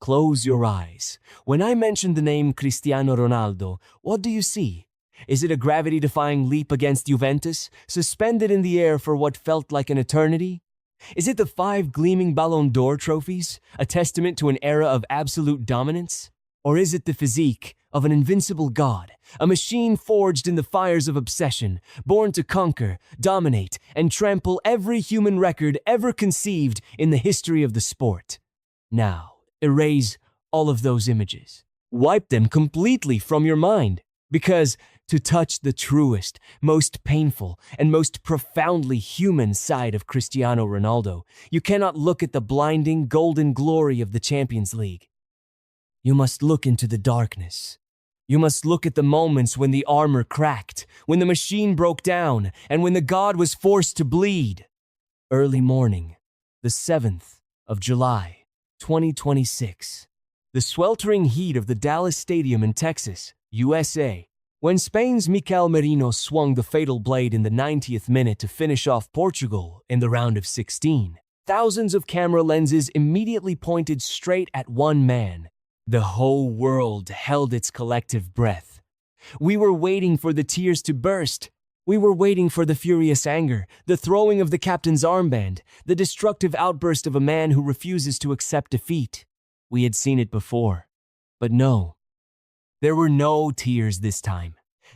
Close your eyes. When I mention the name Cristiano Ronaldo, what do you see? Is it a gravity-defying leap against Juventus, suspended in the air for what felt like an eternity? Is it the 5 gleaming Ballon d'Or trophies, a testament to an era of absolute dominance? Or is it the physique of an invincible god, a machine forged in the fires of obsession, born to conquer, dominate, and trample every human record ever conceived in the history of the sport? Now, erase all of those images. Wipe them completely from your mind, because to touch the truest, most painful, and most profoundly human side of Cristiano Ronaldo, you cannot look at the blinding golden glory of the Champions League. You must look into the darkness. You must look at the moments when the armor cracked, when the machine broke down, and when the god was forced to bleed. Early morning, the 7th of July, 2026. The sweltering heat of the Dallas Stadium in Texas, USA, when Spain's Mikel Merino swung the fatal blade in the 90th minute to finish off Portugal in the round of 16. Thousands of camera lenses immediately pointed straight at one man. The whole world held its collective breath. We were waiting for the tears to burst. We were waiting for the furious anger, the throwing of the captain's armband, the destructive outburst of a man who refuses to accept defeat. We had seen it before. But no. There were no tears this time.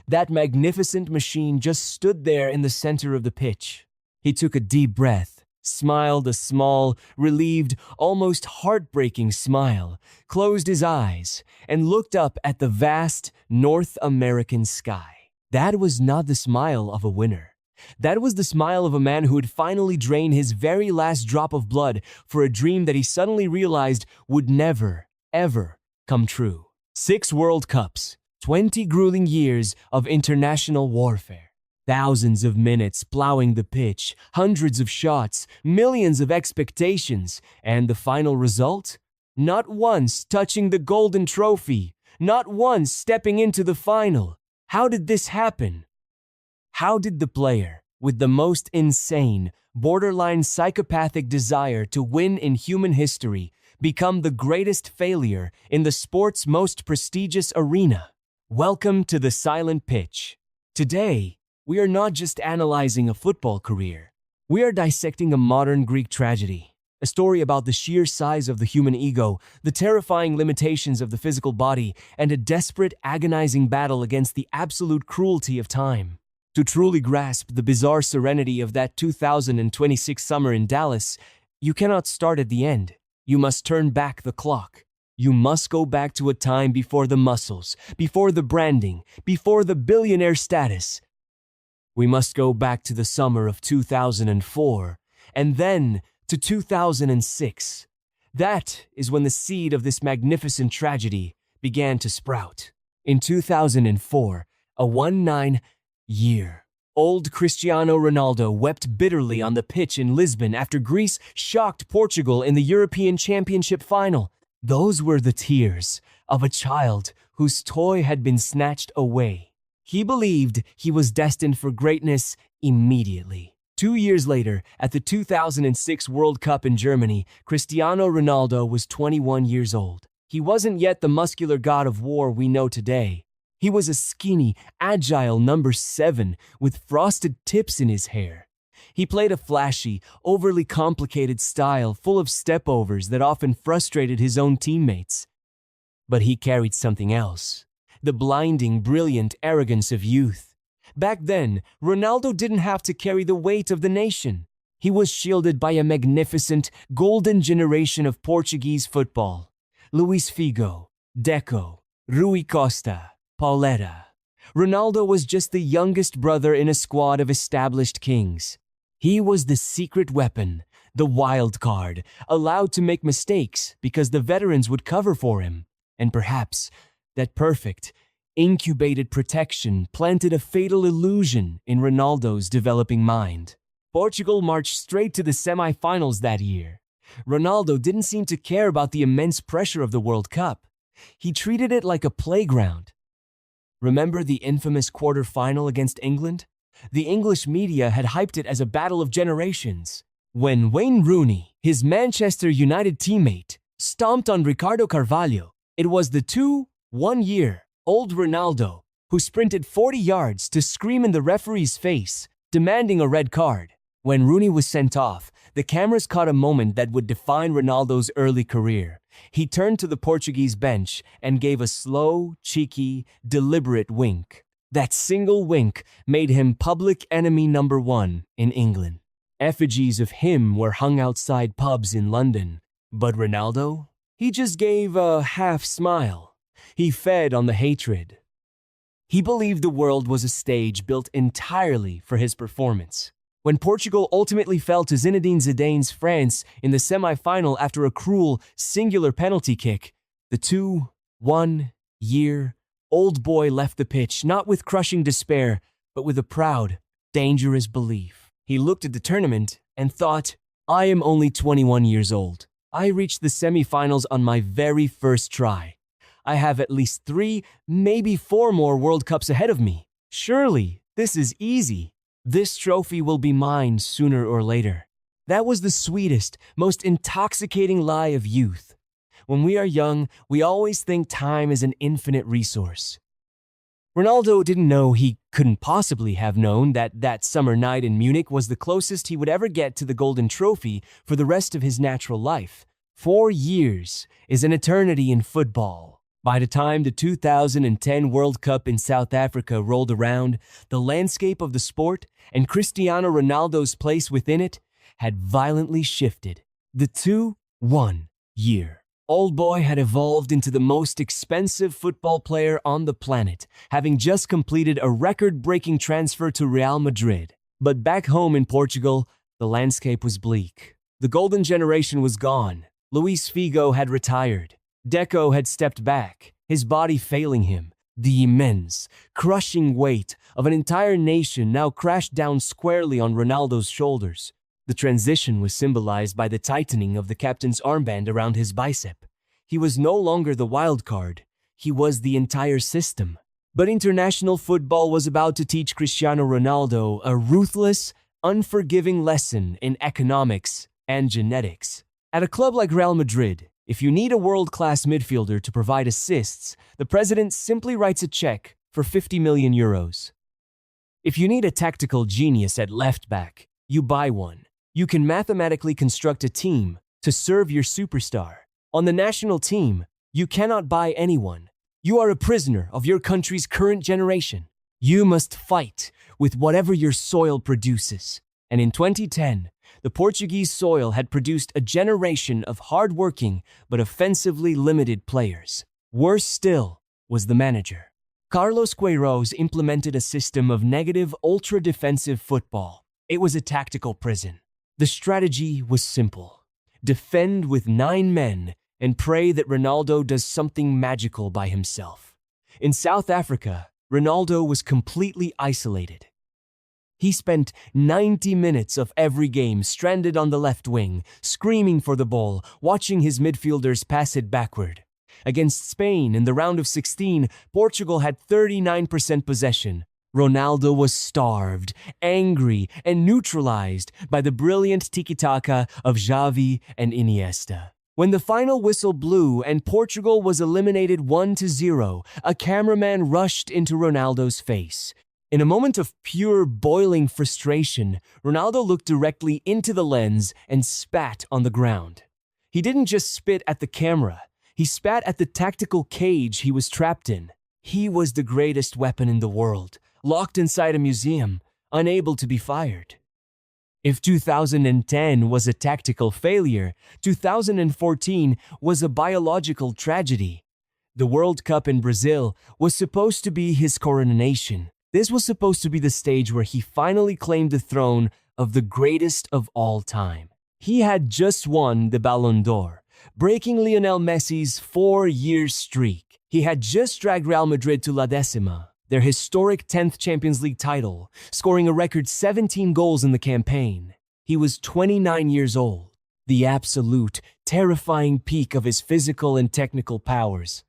That magnificent machine just stood there in the center of the pitch. He took a deep breath, smiled a small, relieved, almost heartbreaking smile, closed his eyes, and looked up at the vast North American sky. That was not the smile of a winner. That was the smile of a man who had finally drained his very last drop of blood for a dream that he suddenly realized would never, ever come true. 6 World Cups, 20 grueling years of international warfare. Thousands of minutes plowing the pitch, hundreds of shots, millions of expectations, and the final result? Not once touching the golden trophy, not once stepping into the final. How did this happen? How did the player, with the most insane, borderline psychopathic desire to win in human history, become the greatest failure in the sport's most prestigious arena? Welcome to the silent pitch. Today, we are not just analyzing a football career. We are dissecting a modern Greek tragedy, a story about the sheer size of the human ego, the terrifying limitations of the physical body, and a desperate, agonizing battle against the absolute cruelty of time. To truly grasp the bizarre serenity of that 2026 summer in Dallas, you cannot start at the end. You must turn back the clock. You must go back to a time before the muscles, before the branding, before the billionaire status. We must go back to the summer of 2004, and then to 2006. That is when the seed of this magnificent tragedy began to sprout. In 2004, a 19-year-old Cristiano Ronaldo wept bitterly on the pitch in Lisbon after Greece shocked Portugal in the European Championship final. Those were the tears of a child whose toy had been snatched away. He believed he was destined for greatness immediately. 2 years later, at the 2006 World Cup in Germany, Cristiano Ronaldo was 21 years old. He wasn't yet the muscular god of war we know today. He was a skinny, agile number 7 with frosted tips in his hair. He played a flashy, overly complicated style full of stepovers that often frustrated his own teammates. But he carried something else. The blinding, brilliant arrogance of youth. Back then, Ronaldo didn't have to carry the weight of the nation. He was shielded by a magnificent, golden generation of Portuguese football. Luis Figo, Deco, Rui Costa, Pauleta. Ronaldo was just the youngest brother in a squad of established kings. He was the secret weapon, the wild card, allowed to make mistakes because the veterans would cover for him. And perhaps that perfect, incubated protection planted a fatal illusion in Ronaldo's developing mind. Portugal marched straight to the semi-finals that year. Ronaldo didn't seem to care about the immense pressure of the World Cup. He treated it like a playground. Remember the infamous quarter-final against England? The English media had hyped it as a battle of generations. When Wayne Rooney, his Manchester United teammate, stomped on Ricardo Carvalho. It was the 21-year-old Ronaldo who sprinted 40 yards to scream in the referee's face, demanding a red card. When Rooney was sent off, the cameras caught a moment that would define Ronaldo's early career. He turned to the Portuguese bench and gave a slow, cheeky, deliberate wink. That single wink made him public enemy number one in England. Effigies of him were hung outside pubs in London. But Ronaldo? He just gave a half smile. He fed on the hatred. He believed the world was a stage built entirely for his performance. When Portugal ultimately fell to Zinedine Zidane's France in the semi-final after a cruel, singular penalty kick, the 21-year-old boy left the pitch not with crushing despair, but with a proud, dangerous belief. He looked at the tournament and thought, I am only 21 years old. I reached the semi-finals on my very first try. I have at least 3, maybe 4 more World Cups ahead of me. Surely, this is easy. This trophy will be mine sooner or later. That was the sweetest, most intoxicating lie of youth. When we are young, we always think time is an infinite resource. Ronaldo didn't know, he couldn't possibly have known, that summer night in Munich was the closest he would ever get to the golden trophy for the rest of his natural life. 4 years is an eternity in football. By the time the 2010 World Cup in South Africa rolled around, the landscape of the sport and Cristiano Ronaldo's place within it had violently shifted. The 21-year-old boy had evolved into the most expensive football player on the planet, having just completed a record-breaking transfer to Real Madrid. But back home in Portugal, the landscape was bleak. The golden generation was gone. Luis Figo had retired. Deco had stepped back, his body failing him. The immense, crushing weight of an entire nation now crashed down squarely on Ronaldo's shoulders. The transition was symbolized by the tightening of the captain's armband around his bicep. He was no longer the wild card. He was the entire system. But international football was about to teach Cristiano Ronaldo a ruthless, unforgiving lesson in economics and genetics. At a club like Real Madrid, if you need a world-class midfielder to provide assists, the president simply writes a check for 50 million euros. If you need a tactical genius at left back, you buy one. You can mathematically construct a team to serve your superstar. On the national team, you cannot buy anyone. You are a prisoner of your country's current generation. You must fight with whatever your soil produces. And in 2010, the Portuguese soil had produced a generation of hard-working but offensively limited players. Worse still was the manager. Carlos Queiroz implemented a system of negative, ultra-defensive football. It was a tactical prison. The strategy was simple. Defend with 9 men and pray that Ronaldo does something magical by himself. In South Africa, Ronaldo was completely isolated. He spent 90 minutes of every game stranded on the left wing, screaming for the ball, watching his midfielders pass it backward. Against Spain in the round of 16, Portugal had 39% possession. Ronaldo was starved, angry, and neutralized by the brilliant tiki-taka of Xavi and Iniesta. When the final whistle blew and Portugal was eliminated 1-0, a cameraman rushed into Ronaldo's face. In a moment of pure boiling frustration, Ronaldo looked directly into the lens and spat on the ground. He didn't just spit at the camera, he spat at the tactical cage he was trapped in. He was the greatest weapon in the world, locked inside a museum, unable to be fired. If 2010 was a tactical failure, 2014 was a biological tragedy. The World Cup in Brazil was supposed to be his coronation. This was supposed to be the stage where he finally claimed the throne of the greatest of all time. He had just won the Ballon d'Or, breaking Lionel Messi's 4-year streak. He had just dragged Real Madrid to La Decima, their historic 10th Champions League title, scoring a record 17 goals in the campaign. He was 29 years old, the absolute, terrifying peak of his physical and technical powers.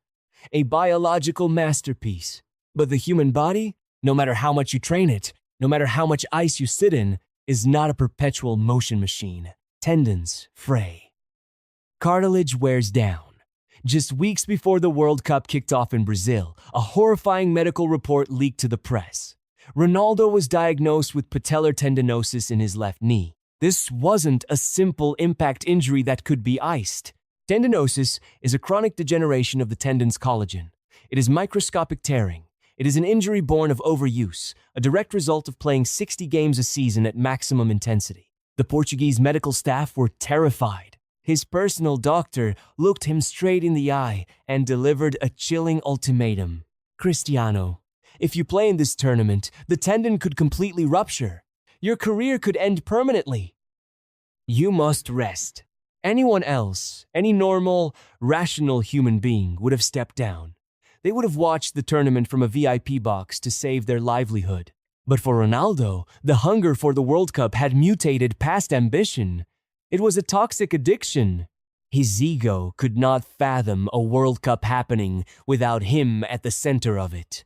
A biological masterpiece. But the human body? No matter how much you train it, no matter how much ice you sit in, is not a perpetual motion machine. Tendons fray. Cartilage wears down. Just weeks before the World Cup kicked off in Brazil, a horrifying medical report leaked to the press. Ronaldo was diagnosed with patellar tendinosis in his left knee. This wasn't a simple impact injury that could be iced. Tendinosis is a chronic degeneration of the tendon's collagen. It is microscopic tearing. It is an injury born of overuse, a direct result of playing 60 games a season at maximum intensity. The Portuguese medical staff were terrified. His personal doctor looked him straight in the eye and delivered a chilling ultimatum. Cristiano, if you play in this tournament, the tendon could completely rupture. Your career could end permanently. You must rest. Anyone else, any normal, rational human being would have stepped down. They would have watched the tournament from a VIP box to save their livelihood. But for Ronaldo, the hunger for the World Cup had mutated past ambition. It was a toxic addiction. His ego could not fathom a World Cup happening without him at the center of it.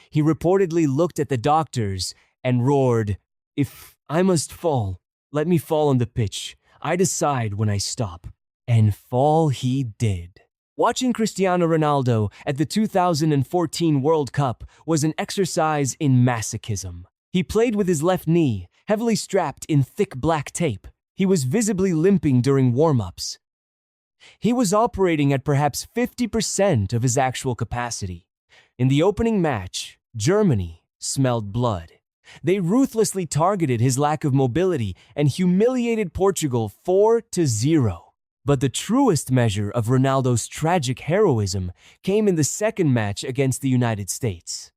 He reportedly looked at the doctors and roared, "If I must fall, let me fall on the pitch. I decide when I stop." And fall he did. Watching Cristiano Ronaldo at the 2014 World Cup was an exercise in masochism. He played with his left knee, heavily strapped in thick black tape. He was visibly limping during warm-ups. He was operating at perhaps 50% of his actual capacity. In the opening match, Germany smelled blood. They ruthlessly targeted his lack of mobility and humiliated Portugal 4-0. But the truest measure of Ronaldo's tragic heroism came in the second match against the United States.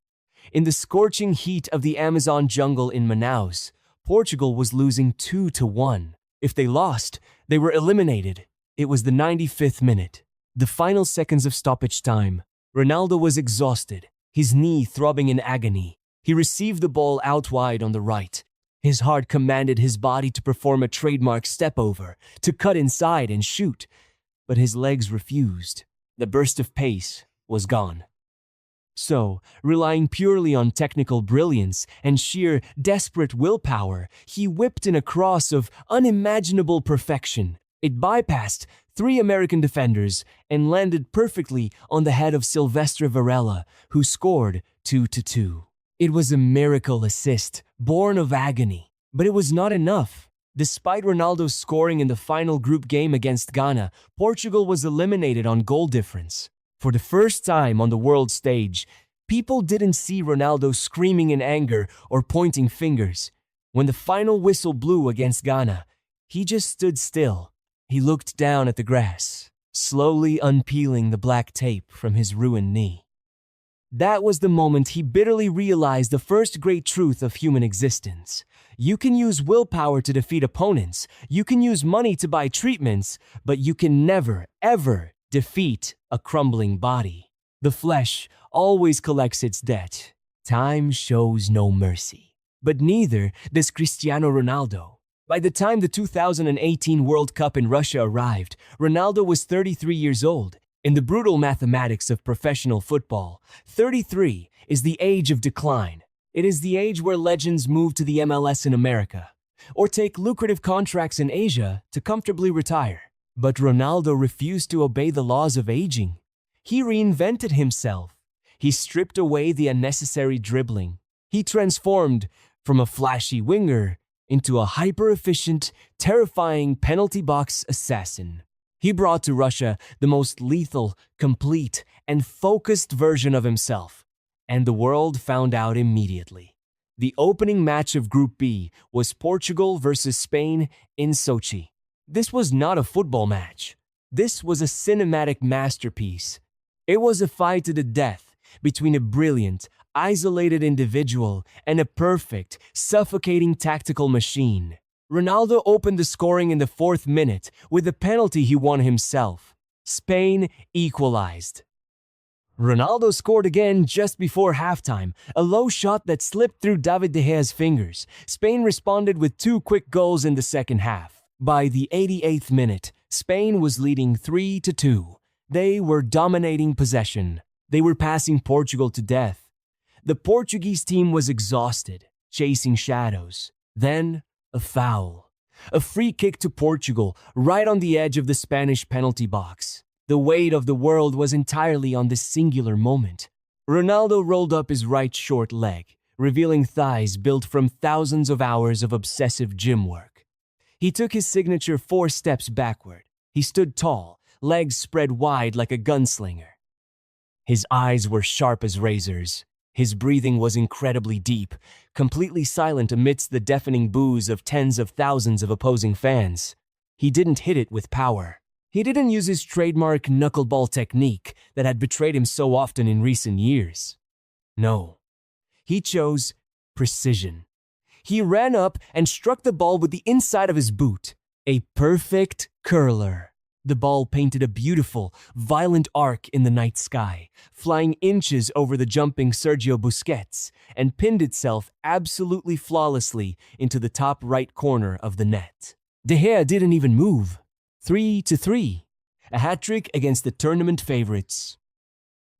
In the scorching heat of the Amazon jungle in Manaus, Portugal was losing 2-1. If they lost, they were eliminated. It was the 95th minute, the final seconds of stoppage time. Ronaldo was exhausted, his knee throbbing in agony. He received the ball out wide on the right. His heart commanded his body to perform a trademark step-over, to cut inside and shoot. But his legs refused. The burst of pace was gone. So, relying purely on technical brilliance and sheer, desperate willpower, he whipped in a cross of unimaginable perfection. It bypassed 3 American defenders and landed perfectly on the head of Silvestre Varela, who scored 2-2. It was a miracle assist, born of agony. But it was not enough. Despite Ronaldo's scoring in the final group game against Ghana, Portugal was eliminated on goal difference. For the first time on the world stage, people didn't see Ronaldo screaming in anger or pointing fingers. When the final whistle blew against Ghana, he just stood still. He looked down at the grass, slowly unpeeling the black tape from his ruined knee. That was the moment he bitterly realized the first great truth of human existence. You can use willpower to defeat opponents, you can use money to buy treatments, but you can never, ever defeat a crumbling body. The flesh always collects its debt. Time shows no mercy. But neither does Cristiano Ronaldo. By the time the 2018 World Cup in Russia arrived, Ronaldo was 33 years old. In the brutal mathematics of professional football, 33 is the age of decline. It is the age where legends move to the MLS in America, or take lucrative contracts in Asia to comfortably retire. But Ronaldo refused to obey the laws of aging. He reinvented himself. He stripped away the unnecessary dribbling. He transformed from a flashy winger into a hyper-efficient, terrifying penalty box assassin. He brought to Russia the most lethal, complete, and focused version of himself. And the world found out immediately. The opening match of Group B was Portugal versus Spain in Sochi. This was not a football match. This was a cinematic masterpiece. It was a fight to the death between a brilliant, isolated individual and a perfect, suffocating tactical machine. Ronaldo opened the scoring in the 4th minute with a penalty he won himself. Spain equalized. Ronaldo scored again just before halftime, a low shot that slipped through David De Gea's fingers. Spain responded with 2 quick goals in the second half. By the 88th minute, Spain was leading 3-2. They were dominating possession. They were passing Portugal to death. The Portuguese team was exhausted, chasing shadows. Then, a foul. A free kick to Portugal, right on the edge of the Spanish penalty box. The weight of the world was entirely on this singular moment. Ronaldo rolled up his right short leg, revealing thighs built from thousands of hours of obsessive gym work. He took his signature 4 steps backward. He stood tall, legs spread wide like a gunslinger. His eyes were sharp as razors. His breathing was incredibly deep, completely silent amidst the deafening boos of tens of thousands of opposing fans. He didn't hit it with power. He didn't use his trademark knuckleball technique that had betrayed him so often in recent years. No, he chose precision. He ran up and struck the ball with the inside of his boot. A perfect curler. The ball painted a beautiful, violent arc in the night sky, flying inches over the jumping Sergio Busquets, and pinned itself absolutely flawlessly into the top right corner of the net. De Gea didn't even move. 3-3, a hat-trick against the tournament favorites.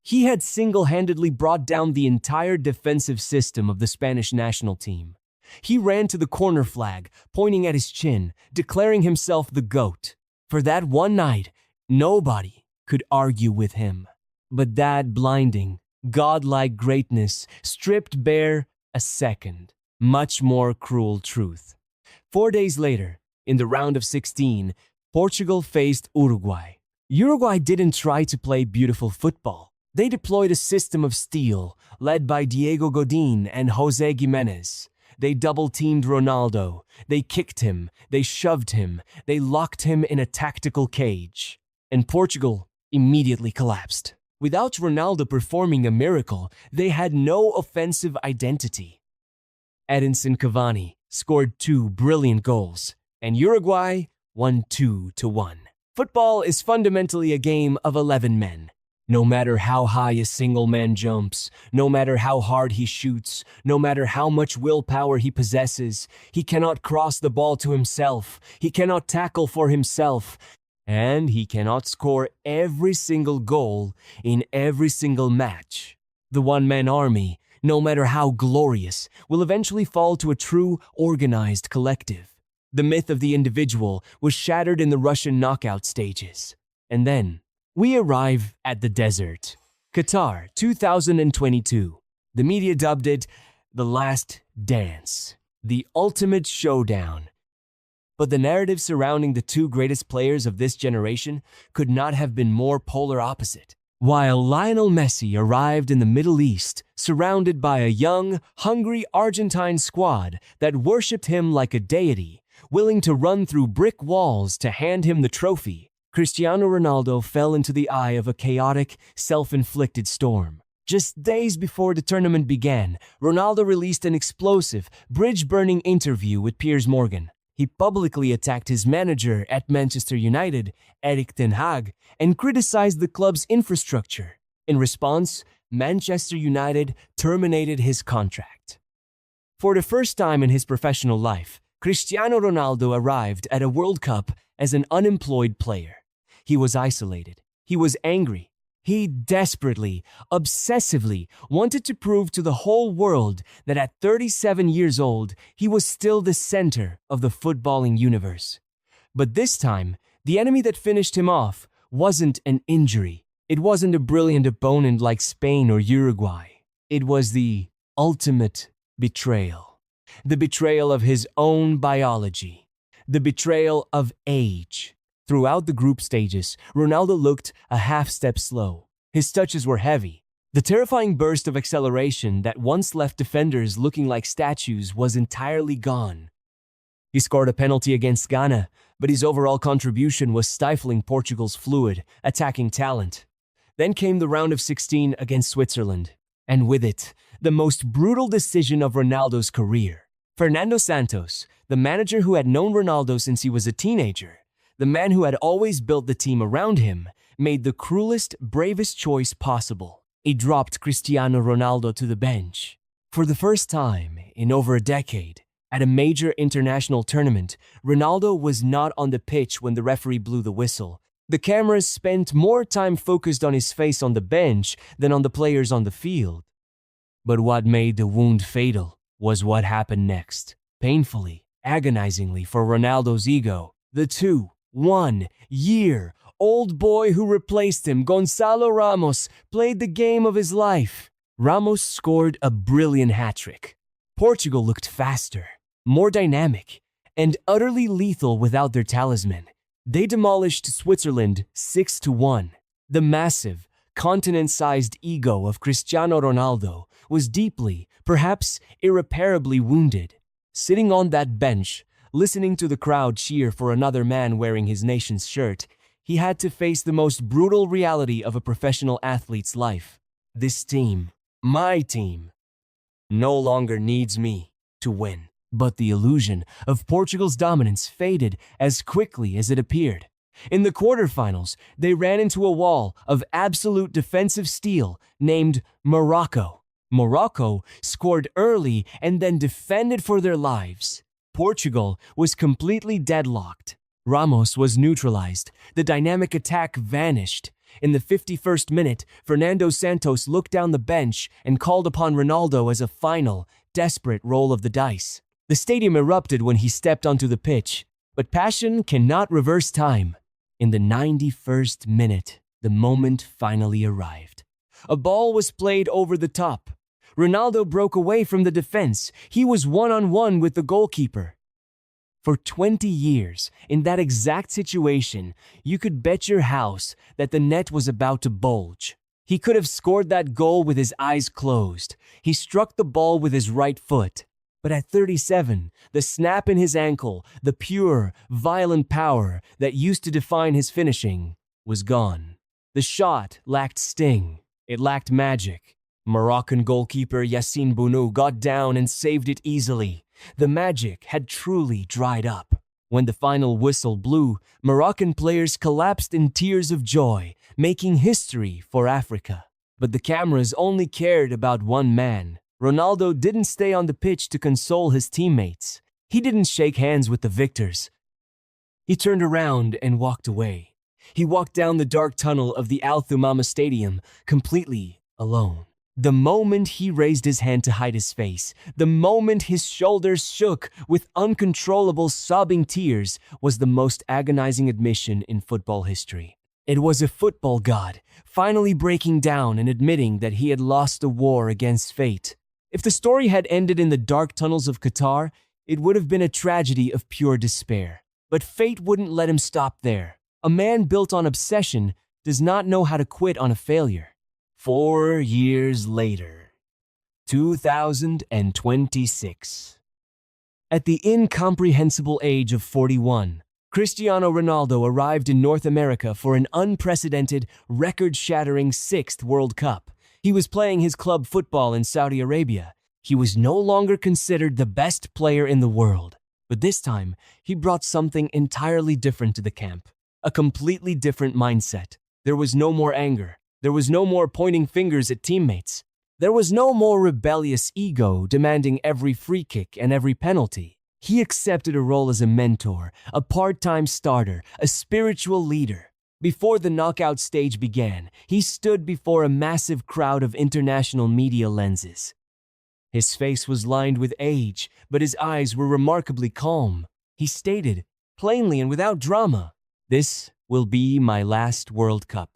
He had single-handedly brought down the entire defensive system of the Spanish national team. He ran to the corner flag, pointing at his chin, declaring himself the GOAT. For that one night, nobody could argue with him. But that blinding, godlike greatness stripped bare a second, much more cruel truth. 4 days later, in the round of 16, Portugal faced Uruguay. Uruguay didn't try to play beautiful football. They deployed a system of steel, led by Diego Godin and José Giménez. They double-teamed Ronaldo. They kicked him. They shoved him. They locked him in a tactical cage. And Portugal immediately collapsed. Without Ronaldo performing a miracle, they had no offensive identity. Edinson Cavani scored 2 brilliant goals, and Uruguay won 2-1. Football is fundamentally a game of 11 men. No matter how high a single man jumps, no matter how hard he shoots, no matter how much willpower he possesses, he cannot cross the ball to himself, he cannot tackle for himself, and he cannot score every single goal in every single match. The one-man army, no matter how glorious, will eventually fall to a true, organized collective. The myth of the individual was shattered in the Russian knockout stages. And then, we arrive at the desert. Qatar 2022. The media dubbed it the last dance, the ultimate showdown. But the narrative surrounding the 2 greatest players of this generation could not have been more polar opposite. While Lionel Messi arrived in the Middle East, surrounded by a young, hungry Argentine squad that worshipped him like a deity, willing to run through brick walls to hand him the trophy, Cristiano Ronaldo fell into the eye of a chaotic, self-inflicted storm. Just days before the tournament began, Ronaldo released an explosive, bridge-burning interview with Piers Morgan. He publicly attacked his manager at Manchester United, Erik ten Hag, and criticized the club's infrastructure. In response, Manchester United terminated his contract. For the first time in his professional life, Cristiano Ronaldo arrived at a World Cup as an unemployed player. He was isolated. He was angry. He desperately, obsessively wanted to prove to the whole world that at 37 years old, he was still the center of the footballing universe. But this time, the enemy that finished him off wasn't an injury. It wasn't a brilliant opponent like Spain or Uruguay. It was the ultimate betrayal. The betrayal of his own biology. The betrayal of age. Throughout the group stages, Ronaldo looked a half-step slow. His touches were heavy. The terrifying burst of acceleration that once left defenders looking like statues was entirely gone. He scored a penalty against Ghana, but his overall contribution was stifling Portugal's fluid, attacking talent. Then came the round of 16 against Switzerland, and with it, the most brutal decision of Ronaldo's career. Fernando Santos, the manager who had known Ronaldo since he was a teenager, the man who had always built the team around him, made the cruelest, bravest choice possible. He dropped Cristiano Ronaldo to the bench. For the first time in over a decade, at a major international tournament, Ronaldo was not on the pitch when the referee blew the whistle. The cameras spent more time focused on his face on the bench than on the players on the field. But what made the wound fatal was what happened next. Painfully, agonizingly for Ronaldo's ego. The 2-1-year-old boy who replaced him, Gonzalo Ramos, played the game of his life. Ramos scored a brilliant hat-trick. Portugal looked faster, more dynamic, and utterly lethal without their talisman. They demolished Switzerland 6-1. The massive, continent-sized ego of Cristiano Ronaldo was deeply, perhaps irreparably wounded. Sitting on that bench, listening to the crowd cheer for another man wearing his nation's shirt, he had to face the most brutal reality of a professional athlete's life. This team, my team, no longer needs me to win. But the illusion of Portugal's dominance faded as quickly as it appeared. In the quarterfinals, they ran into a wall of absolute defensive steel named Morocco. Morocco scored early and then defended for their lives. Portugal was completely deadlocked. Ramos was neutralized. The dynamic attack vanished. In the 51st minute, Fernando Santos looked down the bench and called upon Ronaldo as a final, desperate roll of the dice. The stadium erupted when he stepped onto the pitch, but passion cannot reverse time. In the 91st minute, the moment finally arrived. A ball was played over the top. Ronaldo broke away from the defense. He was one-on-one with the goalkeeper. For 20 years, in that exact situation, you could bet your house that the net was about to bulge. He could have scored that goal with his eyes closed. He struck the ball with his right foot. But at 37, the snap in his ankle, the pure, violent power that used to define his finishing, was gone. The shot lacked sting. It lacked magic. Moroccan goalkeeper Yassine Bounou got down and saved it easily. The magic had truly dried up. When the final whistle blew, Moroccan players collapsed in tears of joy, making history for Africa. But the cameras only cared about one man. Ronaldo didn't stay on the pitch to console his teammates. He didn't shake hands with the victors. He turned around and walked away. He walked down the dark tunnel of the Al Thumama Stadium, completely alone. The moment he raised his hand to hide his face, the moment his shoulders shook with uncontrollable sobbing tears, was the most agonizing admission in football history. It was a football god, finally breaking down and admitting that he had lost the war against fate. If the story had ended in the dark tunnels of Qatar, it would have been a tragedy of pure despair. But fate wouldn't let him stop there. A man built on obsession does not know how to quit on a failure. 4 years later, 2026. At the incomprehensible age of 41, Cristiano Ronaldo arrived in North America for an unprecedented, record-shattering 6th World Cup. He was playing his club football in Saudi Arabia. He was no longer considered the best player in the world. But this time, he brought something entirely different to the camp. A completely different mindset. There was no more anger. There was no more pointing fingers at teammates. There was no more rebellious ego demanding every free kick and every penalty. He accepted a role as a mentor, a part-time starter, a spiritual leader. Before the knockout stage began, he stood before a massive crowd of international media lenses. His face was lined with age, but his eyes were remarkably calm. He stated, plainly and without drama, "This will be my last World Cup.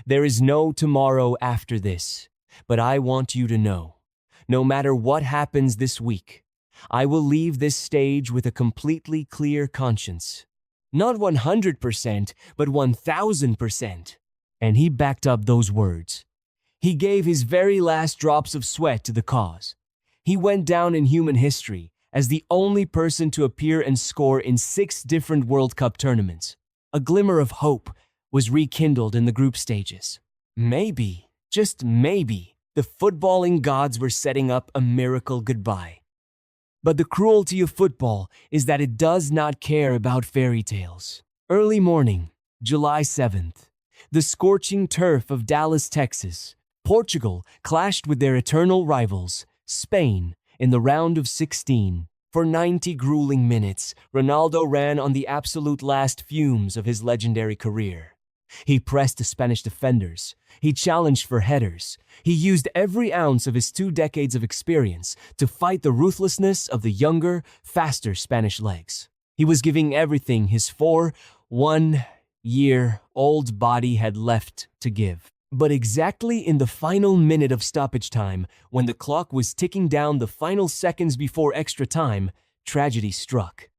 There is no tomorrow after this. But I want you to know, no matter what happens this week, I will leave this stage with a completely clear conscience. Not 100%, but 1,000%. And he backed up those words. He gave his very last drops of sweat to the cause. He went down in human history as the only person to appear and score in 6 different World Cup tournaments. A glimmer of hope was rekindled in the group stages. Maybe, just maybe, the footballing gods were setting up a miracle goodbye. But the cruelty of football is that it does not care about fairy tales. Early morning, July 7th, the scorching turf of Dallas, Texas, Portugal clashed with their eternal rivals, Spain, in the round of 16. For 90 grueling minutes, Ronaldo ran on the absolute last fumes of his legendary career. He pressed the Spanish defenders. He challenged for headers. He used every ounce of his 2 decades of experience to fight the ruthlessness of the younger, faster Spanish legs. He was giving everything his 1-year-old body had left to give. But exactly in the final minute of stoppage time, when the clock was ticking down the final seconds before extra time, tragedy struck.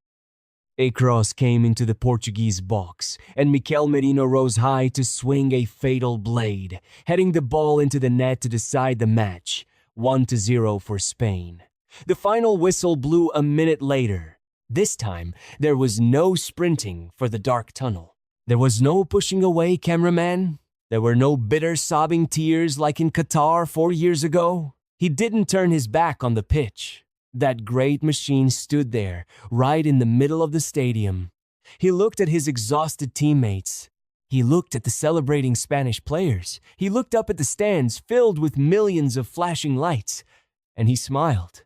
A cross came into the Portuguese box, and Mikel Merino rose high to swing a fatal blade, heading the ball into the net to decide the match, 1-0 for Spain. The final whistle blew a minute later. This time, there was no sprinting for the dark tunnel. There was no pushing away, cameraman. There were no bitter sobbing tears like in Qatar 4 years ago. He didn't turn his back on the pitch. That great machine stood there, right in the middle of the stadium. He looked at his exhausted teammates. He looked at the celebrating Spanish players. He looked up at the stands filled with millions of flashing lights, and he smiled.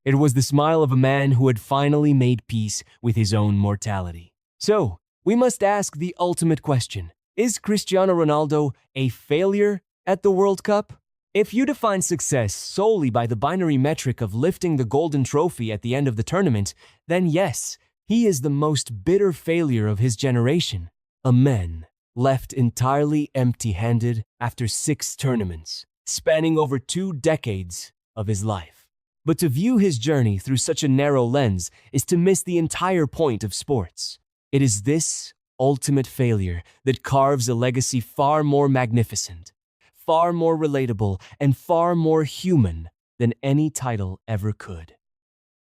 It was the smile of a man who had finally made peace with his own mortality. So, we must ask the ultimate question. Is Cristiano Ronaldo a failure at the World Cup? If you define success solely by the binary metric of lifting the golden trophy at the end of the tournament, then yes, he is the most bitter failure of his generation. A man left entirely empty-handed after 6 tournaments, spanning over 2 decades of his life. But to view his journey through such a narrow lens is to miss the entire point of sports. It is this ultimate failure that carves a legacy far more magnificent, far more relatable, and far more human than any title ever could.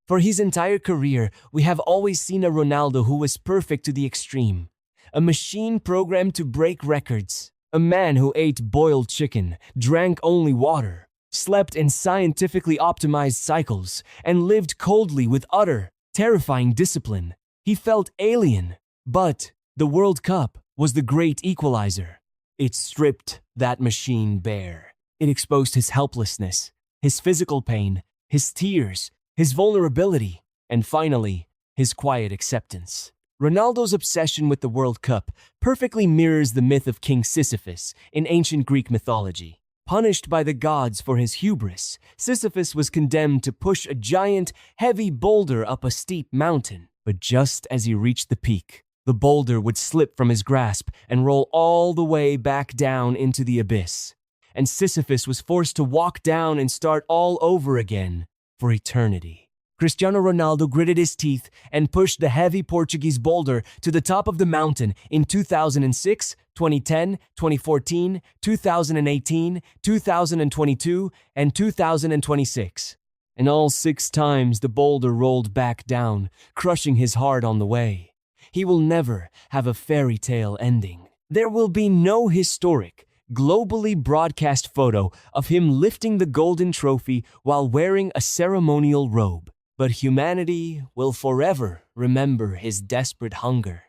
For his entire career, we have always seen a Ronaldo who was perfect to the extreme, a machine programmed to break records, a man who ate boiled chicken, drank only water, slept in scientifically optimized cycles, and lived coldly with utter, terrifying discipline. He felt alien, but the World Cup was the great equalizer. It stripped that machine bare. It exposed his helplessness, his physical pain, his tears, his vulnerability, and finally, his quiet acceptance. Ronaldo's obsession with the World Cup perfectly mirrors the myth of King Sisyphus in ancient Greek mythology. Punished by the gods for his hubris, Sisyphus was condemned to push a giant, heavy boulder up a steep mountain. But just as he reached the peak, the boulder would slip from his grasp and roll all the way back down into the abyss. And Sisyphus was forced to walk down and start all over again for eternity. Cristiano Ronaldo gritted his teeth and pushed the heavy Portuguese boulder to the top of the mountain in 2006, 2010, 2014, 2018, 2022, and 2026. And all 6 times the boulder rolled back down, crushing his heart on the way. He will never have a fairy tale ending. There will be no historic, globally broadcast photo of him lifting the golden trophy while wearing a ceremonial robe. But humanity will forever remember his desperate hunger.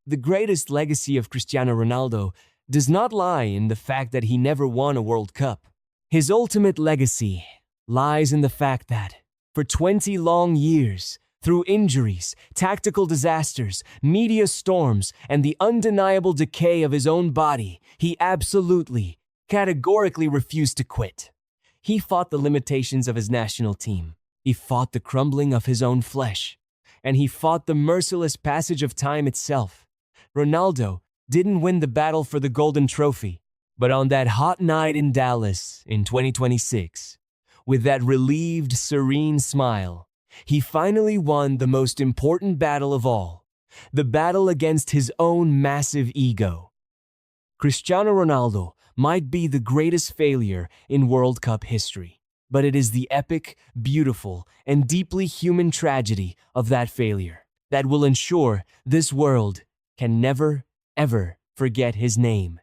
The greatest legacy of Cristiano Ronaldo does not lie in the fact that he never won a World Cup. His ultimate legacy lies in the fact that, for 20 long years, through injuries, tactical disasters, media storms, and the undeniable decay of his own body, he absolutely, categorically refused to quit. He fought the limitations of his national team. He fought the crumbling of his own flesh. And he fought the merciless passage of time itself. Ronaldo didn't win the battle for the golden trophy, but on that hot night in Dallas in 2026, with that relieved, serene smile, he finally won the most important battle of all, the battle against his own massive ego. Cristiano Ronaldo might be the greatest failure in World Cup history, but it is the epic, beautiful, and deeply human tragedy of that failure that will ensure this world can never, ever forget his name.